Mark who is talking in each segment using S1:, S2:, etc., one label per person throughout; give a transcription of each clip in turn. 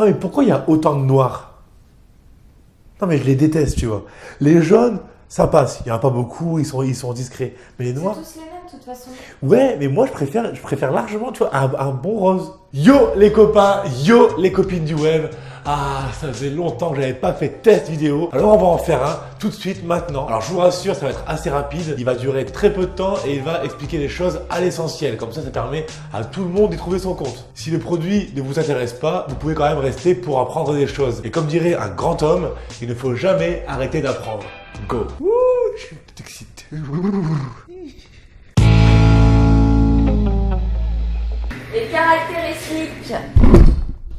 S1: Ah mais pourquoi il y a autant de noirs? Non mais je les déteste, tu vois. Les jaunes, ça passe. Il n'y en a pas beaucoup, ils sont discrets. Mais les noirs...
S2: C'est tous les mêmes de toute façon.
S1: Ouais, mais moi je préfère largement, tu vois, un bon rose. Yo les copains, yo les copines du web. Ah, ça faisait longtemps que j'avais pas fait de test vidéo. Alors on va en faire un tout de suite maintenant. Alors je vous rassure, ça va être assez rapide. Il va durer très peu de temps et il va expliquer les choses à l'essentiel. Comme ça permet à tout le monde d'y trouver son compte. Si le produit ne vous intéresse pas, vous pouvez quand même rester pour apprendre des choses. Et comme dirait un grand homme, il ne faut jamais arrêter d'apprendre. Go. Ouh, je suis tout excité.
S2: Les caractéristiques.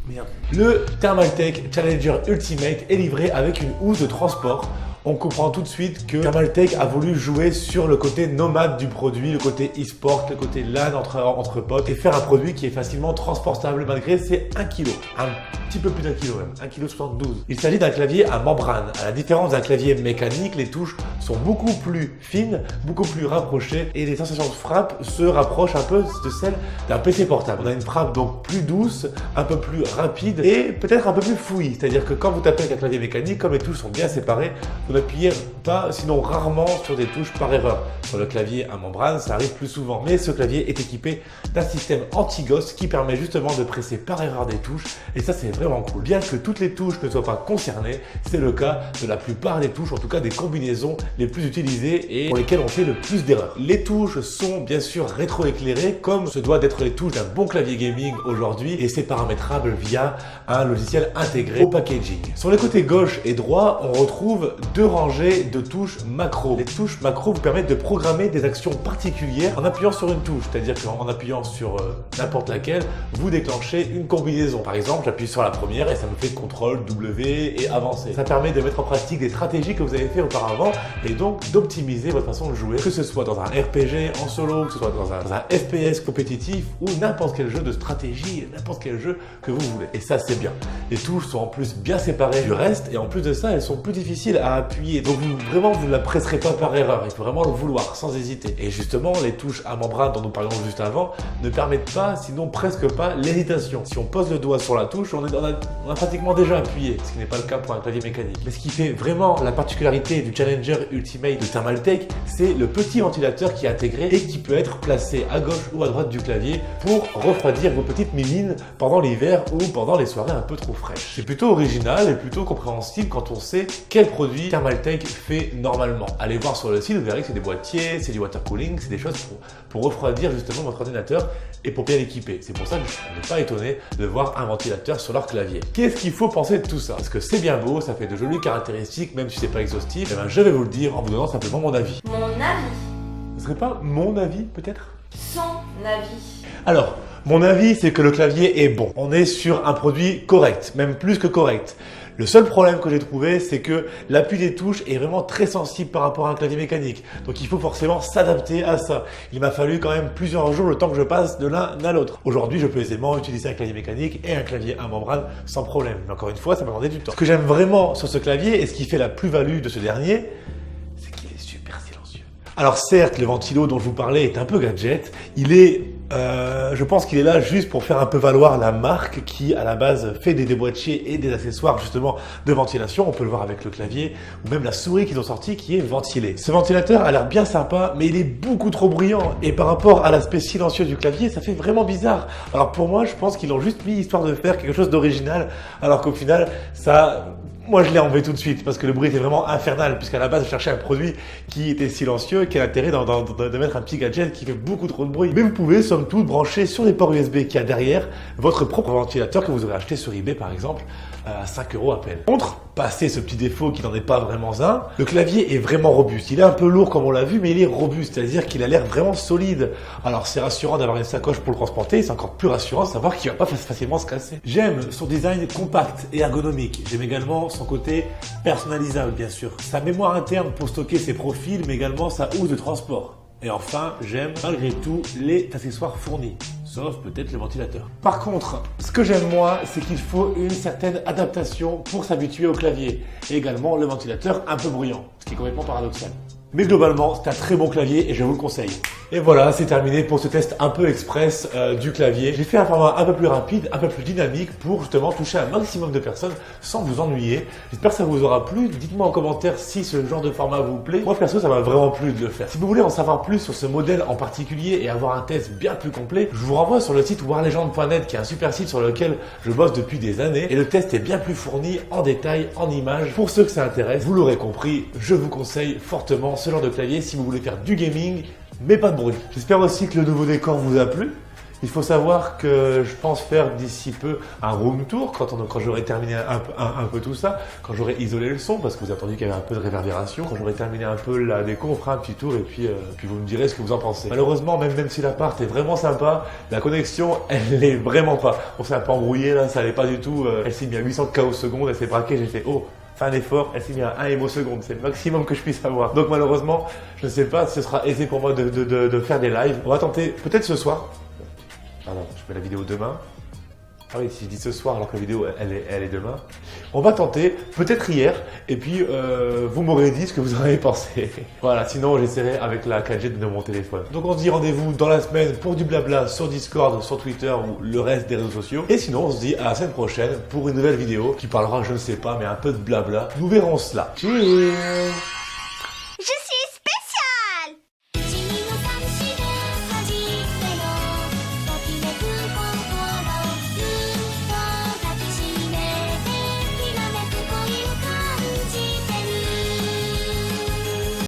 S1: Merde. Le Thermaltake Challenger Ultimate est livré avec une housse de transport. On comprend tout de suite que Thermaltake a voulu jouer sur le côté nomade du produit, le côté e-sport, le côté LAN entre potes et faire un produit qui est facilement transportable malgré ses 1 kg. Un petit peu plus d'1 kg même, 1,72 kg. Il s'agit d'un clavier à membrane. À la différence d'un clavier mécanique, les touches sont beaucoup plus fines, beaucoup plus rapprochées et les sensations de frappe se rapprochent un peu de celles d'un PC portable. On a une frappe donc plus douce, un peu plus rapide et peut-être un peu plus fouillie. C'est-à-dire que quand vous tapez avec un clavier mécanique, comme les touches sont bien séparées, vous n'appuyez pas, sinon rarement, sur des touches par erreur. Sur le clavier à membrane, ça arrive plus souvent. Mais ce clavier est équipé d'un système anti-ghost qui permet justement de presser par erreur des touches. Et ça, c'est vraiment cool. Bien que toutes les touches ne soient pas concernées, c'est le cas de la plupart des touches, en tout cas des combinaisons les plus utilisées et pour lesquelles on fait le plus d'erreurs. Les touches sont bien sûr rétroéclairées, comme se doit d'être les touches d'un bon clavier gaming aujourd'hui, et c'est paramétrable via un logiciel intégré au packaging. Sur les côtés gauche et droit, on retrouve deux rangées de touches macro. Les touches macro vous permettent de programmer des actions particulières en appuyant sur une touche, c'est-à-dire qu'en appuyant sur n'importe laquelle, vous déclenchez une combinaison. Par exemple, j'appuie sur la première et ça me fait CTRL W et avancer. Ça permet de mettre en pratique des stratégies que vous avez fait auparavant et donc d'optimiser votre façon de jouer, que ce soit dans un RPG en solo, que ce soit dans un FPS compétitif ou n'importe quel jeu de stratégie, n'importe quel jeu que vous voulez. Et ça, c'est bien. Les touches sont en plus bien séparées du reste et en plus de ça, elles sont plus difficiles à appuyer. Donc vous ne la presserez pas par erreur. Il faut vraiment le vouloir sans hésiter. Et justement, les touches à membrane dont nous parlions juste avant ne permettent pas, sinon presque pas, l'hésitation. Si on pose le doigt sur la touche, on a pratiquement déjà appuyé, ce qui n'est pas le cas pour un clavier mécanique. Mais ce qui fait vraiment la particularité du Challenger Ultimate de Thermaltake, c'est le petit ventilateur qui est intégré et qui peut être placé à gauche ou à droite du clavier pour refroidir vos petites mimines pendant l'hiver ou pendant les soirées un peu trop fraîches. C'est plutôt original et plutôt compréhensible quand on sait quel produit Thermaltake fait normalement. Allez voir sur le site, vous verrez que c'est des boîtiers, c'est du water cooling, c'est des choses pour refroidir justement votre ordinateur et pour bien l'équiper. C'est pour ça que je ne suis pas étonné de voir un ventilateur sur leur clavier. Qu'est-ce qu'il faut penser de tout ça? Parce que c'est bien beau, ça fait de jolies caractéristiques, même si c'est pas exhaustif. Et ben, je vais vous le dire en vous donnant simplement mon avis.
S2: Mon avis.
S1: Ce serait pas mon avis peut-être?
S2: Son avis.
S1: Alors, mon avis, c'est que le clavier est bon. On est sur un produit correct, même plus que correct. Le seul problème que j'ai trouvé, c'est que l'appui des touches est vraiment très sensible par rapport à un clavier mécanique. Donc il faut forcément s'adapter à ça. Il m'a fallu quand même plusieurs jours le temps que je passe de l'un à l'autre. Aujourd'hui, je peux aisément utiliser un clavier mécanique et un clavier à membrane sans problème. Mais encore une fois, ça m'a demandé du temps. Ce que j'aime vraiment sur ce clavier et ce qui fait la plus-value de ce dernier, c'est qu'il est super silencieux. Alors certes, le ventilo dont je vous parlais est un peu gadget. Je pense qu'il est là juste pour faire un peu valoir la marque qui, à la base, fait des boîtiers et des accessoires justement de ventilation. On peut le voir avec le clavier ou même la souris qu'ils ont sorti qui est ventilée. Ce ventilateur a l'air bien sympa, mais il est beaucoup trop bruyant. Et par rapport à l'aspect silencieux du clavier, ça fait vraiment bizarre. Alors pour moi, je pense qu'ils l'ont juste mis histoire de faire quelque chose d'original, alors qu'au final, moi, je l'ai enlevé tout de suite parce que le bruit était vraiment infernal, puisqu'à la base, je cherchais un produit qui était silencieux, qui a l'intérêt de mettre un petit gadget qui fait beaucoup trop de bruit. Mais vous pouvez, somme toute, brancher sur les ports USB qu'il y a derrière votre propre ventilateur que vous aurez acheté sur eBay, par exemple, à 5 € à peine. Contre, passer ce petit défaut qui n'en est pas vraiment un, le clavier est vraiment robuste. Il est un peu lourd comme on l'a vu, mais il est robuste, c'est-à-dire qu'il a l'air vraiment solide. Alors, c'est rassurant d'avoir une sacoche pour le transporter, c'est encore plus rassurant de savoir qu'il va pas facilement se casser. J'aime son design compact et ergonomique. J'aime également son côté personnalisable, bien sûr. Sa mémoire interne pour stocker ses profils, mais également sa housse de transport. Et enfin, j'aime malgré tout les accessoires fournis, sauf peut-être le ventilateur. Par contre, ce que j'aime moi, c'est qu'il faut une certaine adaptation pour s'habituer au clavier. Et également le ventilateur un peu bruyant, ce qui est complètement paradoxal. Mais globalement, c'est un très bon clavier et je vous le conseille. Et voilà, c'est terminé pour ce test un peu express du clavier. J'ai fait un format un peu plus rapide, un peu plus dynamique pour justement toucher un maximum de personnes sans vous ennuyer. J'espère que ça vous aura plu. Dites-moi en commentaire si ce genre de format vous plaît. Moi perso, ça m'a vraiment plu de le faire. Si vous voulez en savoir plus sur ce modèle en particulier et avoir un test bien plus complet, je vous renvoie sur le site warlegend.net qui est un super site sur lequel je bosse depuis des années. Et le test est bien plus fourni en détail, en images. Pour ceux que ça intéresse, vous l'aurez compris, je vous conseille fortement ce genre de clavier si vous voulez faire du gaming, mais pas de bruit. J'espère aussi que le nouveau décor vous a plu. Il faut savoir que je pense faire d'ici peu un room tour quand j'aurai terminé un peu tout ça, quand j'aurai isolé le son, parce que vous avez entendu qu'il y avait un peu de réverbération. Quand j'aurai terminé un peu la déco, on fera un petit tour et puis vous me direz ce que vous en pensez. Malheureusement, même si l'appart est vraiment sympa, la connexion, elle est vraiment pas. On s'est un peu embrouillé là, ça allait pas du tout. Elle s'est mise à 800 K/s, elle s'est braquée, j'ai fait oh. Un effort, elle s'est mise à 1 ms/s, c'est le maximum que je puisse avoir. Donc malheureusement, je ne sais pas si ce sera aisé pour moi de faire des lives. On va tenter peut-être ce soir. Pardon, je mets la vidéo demain. Ah oui, si je dis ce soir alors que la vidéo elle est demain. On va tenter, peut-être hier, et puis vous m'aurez dit ce que vous en avez pensé. Voilà, sinon j'essaierai avec la 4G de mon téléphone. Donc on se dit rendez-vous dans la semaine pour du blabla sur Discord, sur Twitter ou le reste des réseaux sociaux. Et sinon on se dit à la semaine prochaine pour une nouvelle vidéo qui parlera, je ne sais pas, mais un peu de blabla. Nous verrons cela. Cheers!